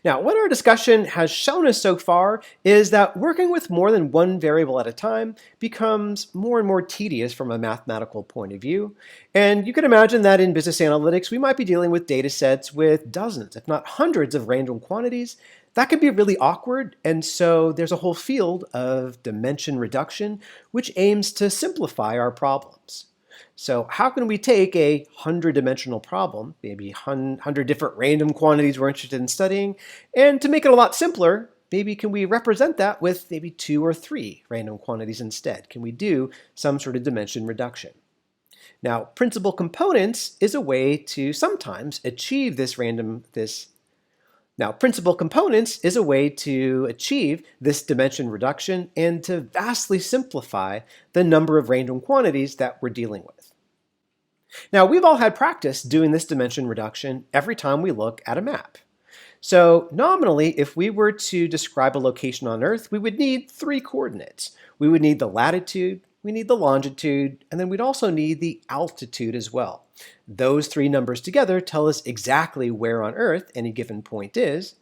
Now, what our discussion has shown us so far is that working with more than one variable at a time becomes more and more tedious from a mathematical point of view. And you can imagine that in business analytics, we might be dealing with data sets with dozens, if not hundreds of random quantities. That could be really awkward, and so there's a whole field of dimension reduction which aims to simplify our problems. So how can we take a 100-dimensional problem, maybe 100 different random quantities we're interested in studying, and to make it a lot simpler, maybe can we represent that with maybe 2 or 3 random quantities instead? Can we do some sort of dimension reduction? Now, principal components is a way to sometimes achieve principal components is a way to achieve this dimension reduction and to vastly simplify the number of random quantities that we're dealing with. Now, we've all had practice doing this dimension reduction every time we look at a map. So nominally, if we were to describe a location on Earth, we would need 3 coordinates. We would need the latitude, we need the longitude, and then we'd also need the altitude as well. Those 3 numbers together tell us exactly where on Earth any given point is.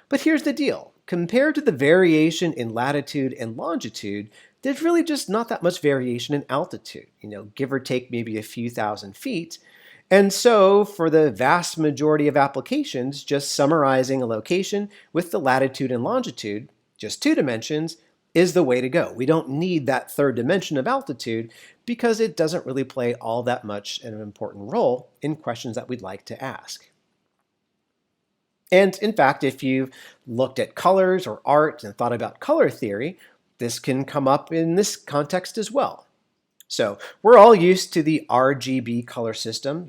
But here's the deal. Compared to the variation in latitude and longitude, there's really just not that much variation in altitude, give or take maybe a few thousand feet. And so for the vast majority of applications, just summarizing a location with the latitude and longitude, just 2 dimensions, is the way to go. We don't need that 3rd dimension of altitude because it doesn't really play all that much an important role in questions that we'd like to ask. And in fact, if you've looked at colors or art and thought about color theory, this can come up in this context as well. So we're all used to the RGB color system,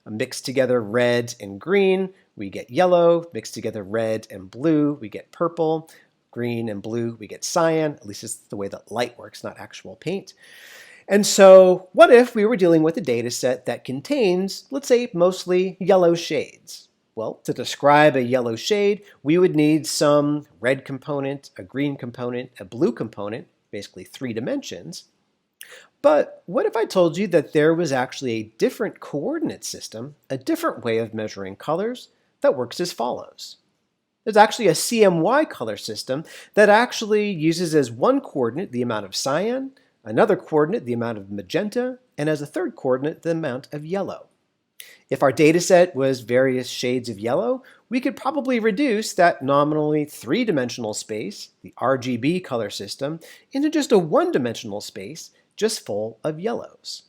mixed together red and green, we get yellow, mixed together red and blue, we get purple, green and blue, we get cyan. At least it's the way that light works, not actual paint. And so what if we were dealing with a data set that contains, let's say, mostly yellow shades? Well, to describe a yellow shade, we would need some red component, a green component, a blue component, basically 3 dimensions. But what if I told you that there was actually a different coordinate system, a different way of measuring colors that works as follows? There's actually a CMY color system that actually uses as one coordinate the amount of cyan, another coordinate the amount of magenta, and as a 3rd coordinate the amount of yellow. If our data set was various shades of yellow, we could probably reduce that nominally 3-dimensional space, the RGB color system, into just a 1-dimensional space, just full of yellows.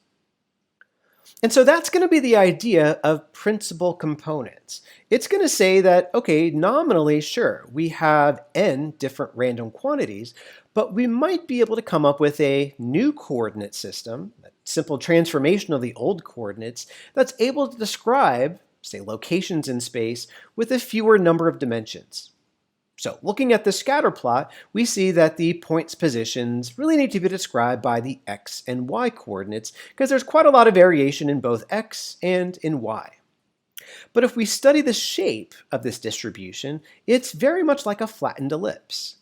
And so that's going to be the idea of principal components. It's going to say that, okay, nominally, sure, we have n different random quantities, but we might be able to come up with a new coordinate system, a simple transformation of the old coordinates, that's able to describe, say, locations in space with a fewer number of dimensions. So looking at the scatter plot, we see that the points' positions really need to be described by the x and y coordinates because there's quite a lot of variation in both x and in y. But if we study the shape of this distribution, it's very much like a flattened ellipse.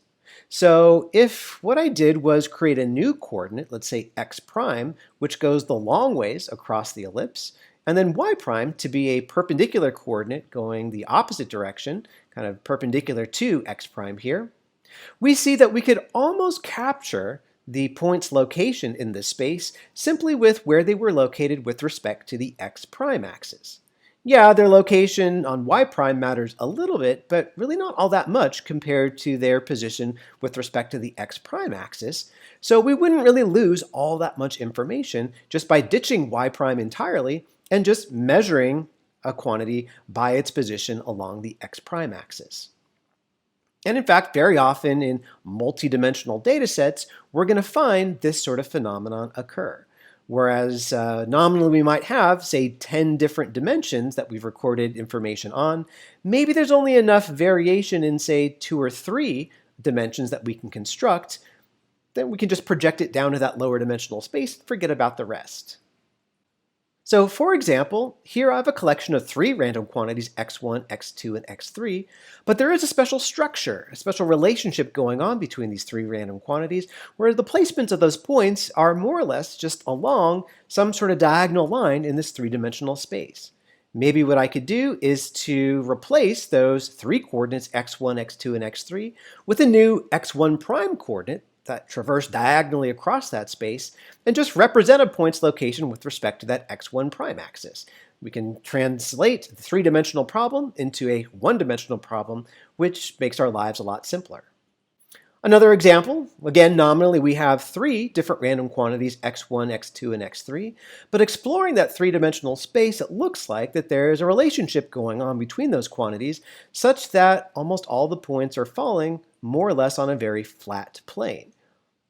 So if what I did was create a new coordinate, let's say x prime, which goes the long ways across the ellipse, and then y prime to be a perpendicular coordinate going the opposite direction, kind of perpendicular to x prime here, we see that we could almost capture the point's location in this space simply with where they were located with respect to the x prime axis. Yeah, their location on y prime matters a little bit, but really not all that much compared to their position with respect to the x prime axis. So we wouldn't really lose all that much information just by ditching y prime entirely and just measuring a quantity by its position along the x prime axis. And in fact, very often in multidimensional data sets, we're going to find this sort of phenomenon occur. Whereas nominally we might have, say, 10 different dimensions that we've recorded information on, maybe there's only enough variation in, say, 2 or 3 dimensions that we can construct, then we can just project it down to that lower dimensional space and forget about the rest. So for example, here I have a collection of 3 random quantities, x1, x2, and x3, but there is a special structure, a special relationship going on between these 3 random quantities, where the placements of those points are more or less just along some sort of diagonal line in this 3-dimensional space. Maybe what I could do is to replace those three coordinates x1, x2, and x3 with a new x1 prime coordinate that traverse diagonally across that space and just represent a point's location with respect to that x1 prime axis. We can translate the three-dimensional problem into a one-dimensional problem, which makes our lives a lot simpler. Another example, again, nominally we have three different random quantities, x1, x2, and x3, but exploring that three-dimensional space, it looks like that there's a relationship going on between those quantities such that almost all the points are falling more or less on a very flat plane.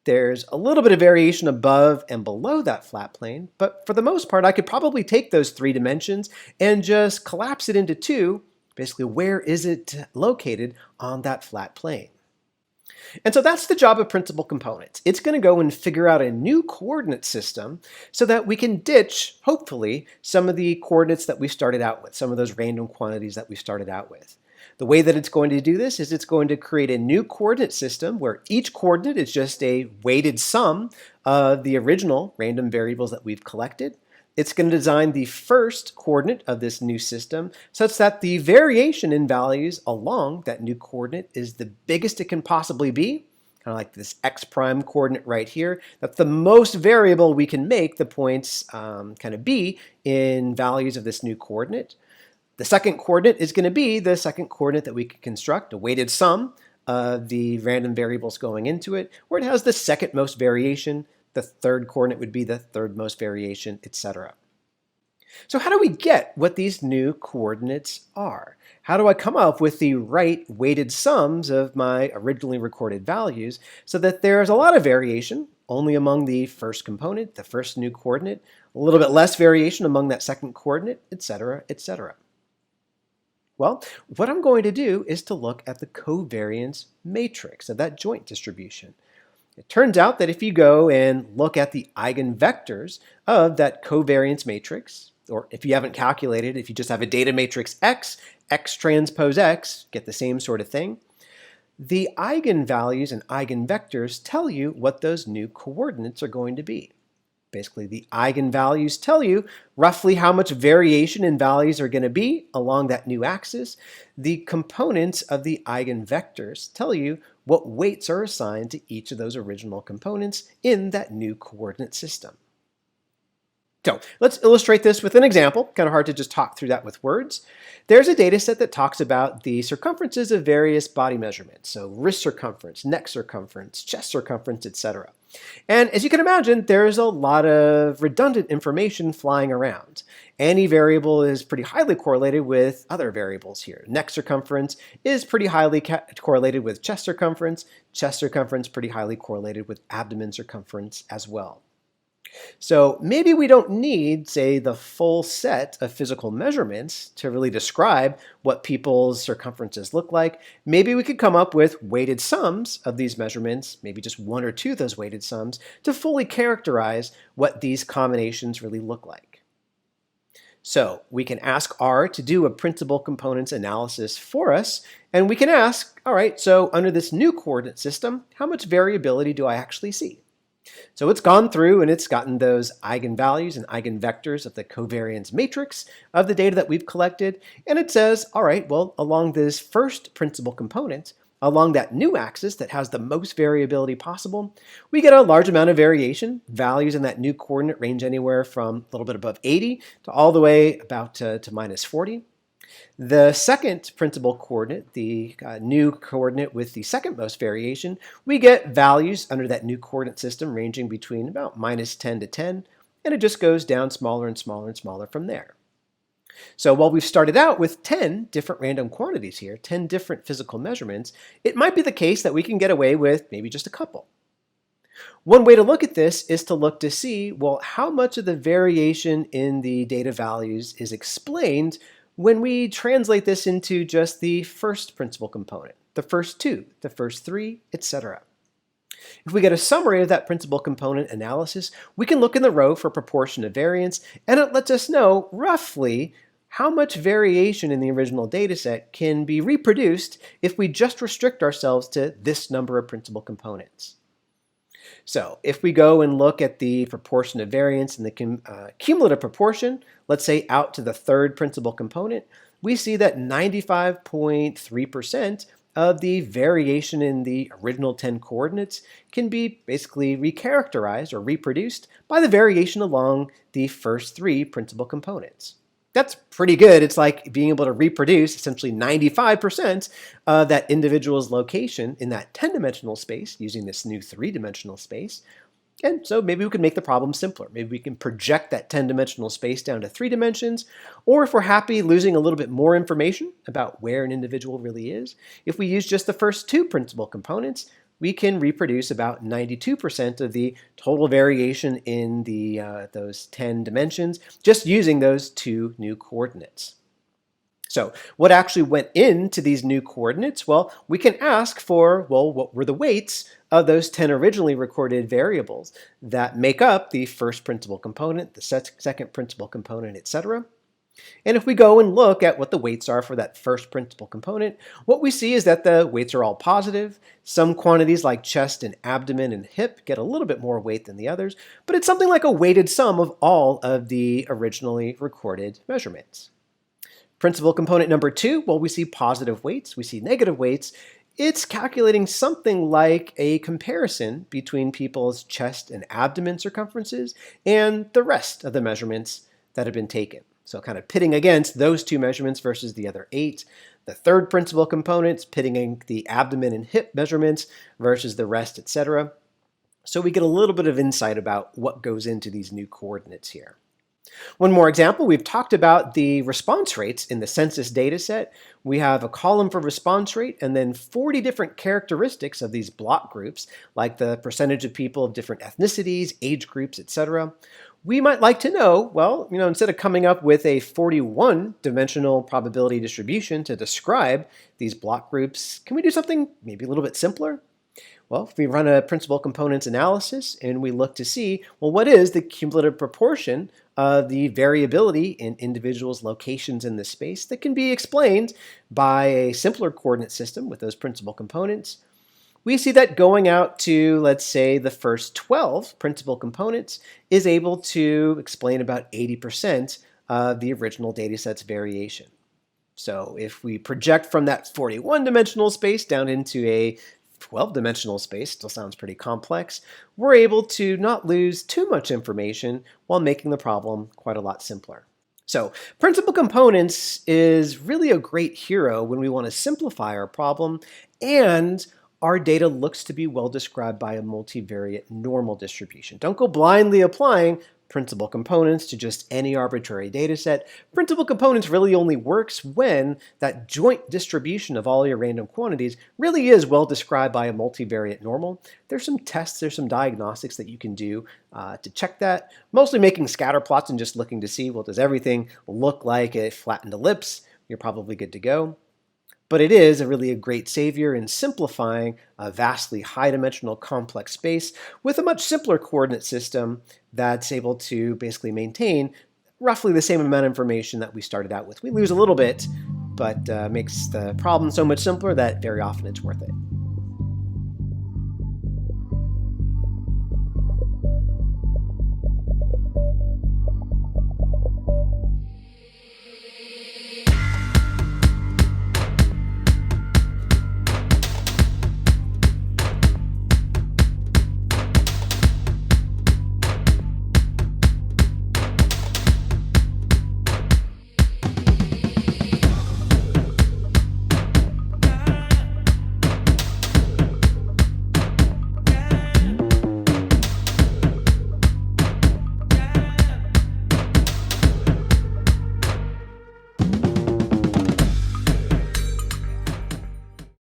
There's a little bit of variation above and below that flat plane, but for the most part, I could probably take those three dimensions and just collapse it into two. Basically, where is it located on that flat plane? And so that's the job of principal components. It's going to go and figure out a new coordinate system so that we can ditch, hopefully, some of the coordinates that we started out with, some of those random quantities that we started out with. The way that it's going to do this is it's going to create a new coordinate system where each coordinate is just a weighted sum of the original random variables that we've collected. It's going to design the first coordinate of this new system such that the variation in values along that new coordinate is the biggest it can possibly be, kind of like this x prime coordinate right here. That's the most variable we can make the points kind of be in values of this new coordinate. The second coordinate is going to be the second coordinate that we can construct, a weighted sum of the random variables going into it, where it has the second most variation. The third coordinate would be the third most variation, etc. So how do we get what these new coordinates are? How do I come up with the right weighted sums of my originally recorded values so that there's a lot of variation only among the first component, the first new coordinate, a little bit less variation among that second coordinate, etc., etc.? Well, what I'm going to do is to look at the covariance matrix of that joint distribution. It turns out that if you go and look at the eigenvectors of that covariance matrix, or if you haven't calculated, if you just have a data matrix X, X transpose X, get the same sort of thing, the eigenvalues and eigenvectors tell you what those new coordinates are going to be. Basically, the eigenvalues tell you roughly how much variation in values are going to be along that new axis. The components of the eigenvectors tell you what weights are assigned to each of those original components in that new coordinate system. So let's illustrate this with an example. Kind of hard to just talk through that with words. There's a data set that talks about the circumferences of various body measurements. So wrist circumference, neck circumference, chest circumference, etc. And as you can imagine, there's a lot of redundant information flying around. Any variable is pretty highly correlated with other variables here. Neck circumference is pretty highly correlated with chest circumference pretty highly correlated with abdomen circumference as well. So maybe we don't need, say, the full set of physical measurements to really describe what people's circumferences look like. Maybe we could come up with weighted sums of these measurements, maybe just one or two of those weighted sums, to fully characterize what these combinations really look like. So we can ask R to do a principal components analysis for us, and we can ask, all right, so under this new coordinate system, how much variability do I actually see? So it's gone through and it's gotten those eigenvalues and eigenvectors of the covariance matrix of the data that we've collected, and it says, all right, well, along this first principal component, along that new axis that has the most variability possible, we get a large amount of variation. Values in that new coordinate range anywhere from a little bit above 80 to all the way about to minus 40. The second principal coordinate, the new coordinate with the second most variation, we get values under that new coordinate system ranging between about minus 10 to 10, and it just goes down smaller and smaller and smaller from there. So while we've started out with 10 different random quantities here, 10 different physical measurements, it might be the case that we can get away with maybe just a couple. One way to look at this is to look to see, well, how much of the variation in the data values is explained when we translate this into just the first principal component, the first two, the first three, etc. If we get a summary of that principal component analysis, we can look in the row for proportion of variance, and it lets us know roughly how much variation in the original data set can be reproduced if we just restrict ourselves to this number of principal components. So if we go and look at the proportion of variance in the cumulative proportion, let's say out to the third principal component, we see that 95.3% of the variation in the original 10 coordinates can be basically recharacterized or reproduced by the variation along the first three principal components. That's pretty good. It's like being able to reproduce essentially 95% of that individual's location in that 10-dimensional space using this new 3-dimensional space. And so maybe we can make the problem simpler. Maybe we can project that 10-dimensional space down to 3 dimensions, or if we're happy losing a little bit more information about where an individual really is, if we use just the first two principal components, we can reproduce about 92% of the total variation in those 10 dimensions just using those two new coordinates. So what actually went into these new coordinates? Well, we can ask for, well, what were the weights of those 10 originally recorded variables that make up the first principal component, the second principal component, etc. And if we go and look at what the weights are for that first principal component, what we see is that the weights are all positive. Some quantities like chest and abdomen and hip get a little bit more weight than the others, but it's something like a weighted sum of all of the originally recorded measurements. Principal component number 2, well, we see positive weights, we see negative weights. It's calculating something like a comparison between people's chest and abdomen circumferences and the rest of the measurements that have been taken. So kind of pitting against those two measurements versus the other 8. The third principal components pitting the abdomen and hip measurements versus the rest, etc. So we get a little bit of insight about what goes into these new coordinates here. One more example, we've talked about the response rates in the census data set. We have a column for response rate and then 40 different characteristics of these block groups, like the percentage of people of different ethnicities, age groups, etc. We might like to know, well, instead of coming up with a 41-dimensional probability distribution to describe these block groups, can we do something maybe a little bit simpler? Well, if we run a principal components analysis and we look to see, well, what is the cumulative proportion of the variability in individuals' locations in the space that can be explained by a simpler coordinate system with those principal components, we see that going out to, let's say, the first 12 principal components is able to explain about 80% of the original dataset's variation. So if we project from that 41-dimensional space down into a 12-dimensional space, still sounds pretty complex, we're able to not lose too much information while making the problem quite a lot simpler. So principal components is really a great hero when we want to simplify our problem and our data looks to be well described by a multivariate normal distribution. Don't go blindly applying principal components to just any arbitrary data set. Principal components really only works when that joint distribution of all your random quantities really is well described by a multivariate normal. There's some tests, there's some diagnostics that you can do to check that, mostly making scatter plots and just looking to see, well, does everything look like a flattened ellipse? You're probably good to go. But it is really a great savior in simplifying a vastly high-dimensional complex space with a much simpler coordinate system that's able to basically maintain roughly the same amount of information that we started out with. We lose a little bit, but makes the problem so much simpler that very often it's worth it.